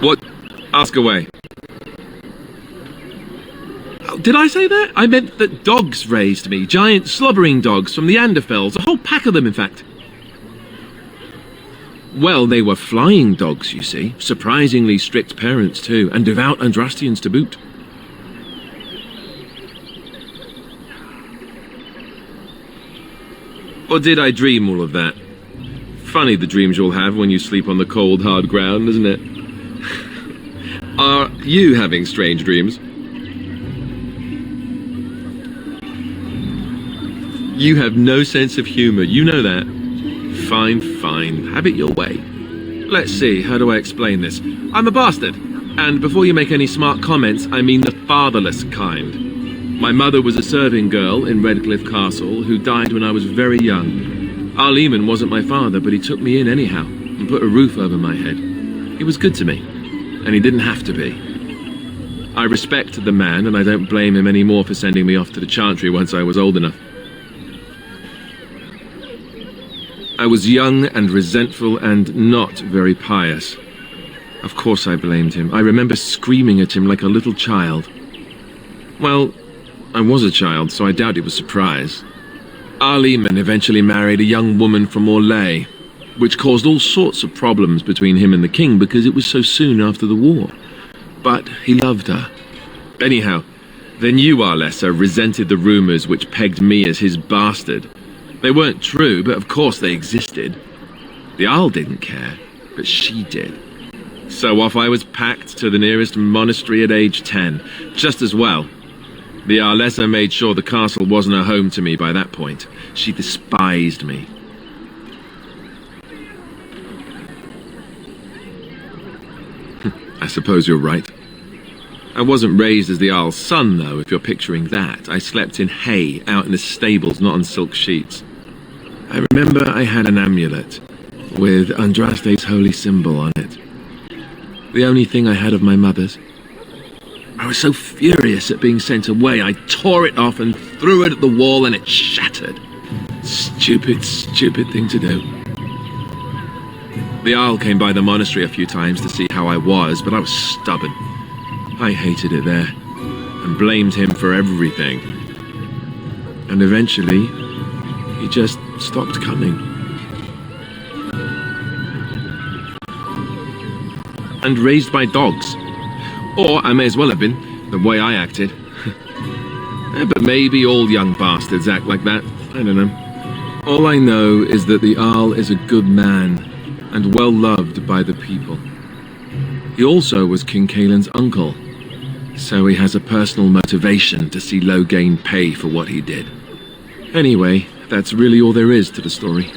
What? Ask away. Oh, did I say that? I meant that dogs raised me. Giant slobbering dogs from the Anderfels. A whole pack of them, in fact. Well, they were flying dogs, you see. Surprisingly strict parents, too. And devout Andrastians to boot. Or did I dream all of that? Funny the dreams you'll have when you sleep on the cold, hard ground, isn't it? Are you having strange dreams? You have no sense of humor, you know that. Fine, fine, have it your way. Let's see, how do I explain this? I'm a bastard, and before you make any smart comments, I mean the fatherless kind. My mother was a serving girl in Redcliffe Castle who died when I was very young. Arl Eamon wasn't my father, but he took me in anyhow and put a roof over my head. He was good to me, and he didn't have to be. I respect the man, and I don't blame him anymore for sending me off to the Chantry once I was old enough. I was young and resentful and not very pious. Of course I blamed him. I remember screaming at him like a little child. Well, I was a child, so I doubt he was surprised. Arl Eamon eventually married a young woman from Orlais, which caused all sorts of problems between him and the king because it was so soon after the war. But he loved her. Anyhow, the new Arlessa resented the rumors which pegged me as his bastard. They weren't true, but of course they existed. The Arl didn't care, but she did. So off I was packed to the nearest monastery at age 10, just as well. The Arlessa made sure the castle wasn't a home to me by that point. She despised me. I suppose you're right. I wasn't raised as the Arl's son, though, if you're picturing that. I slept in hay, out in the stables, not on silk sheets. I remember I had an amulet with Andraste's holy symbol on it. The only thing I had of my mother's. I was so furious at being sent away, I tore it off and threw it at the wall and it shattered. Stupid, stupid thing to do. The Arl came by the monastery a few times to see how I was, but I was stubborn. I hated it there and blamed him for everything. And eventually, he just stopped coming. And raised by dogs. Or I may as well have been, the way I acted. But maybe all young bastards act like that. I don't know. All I know is that the Arl is a good man and well loved by the people. He also was King Cailan's uncle, so he has a personal motivation to see Loghain pay for what he did. Anyway, that's really all there is to the story.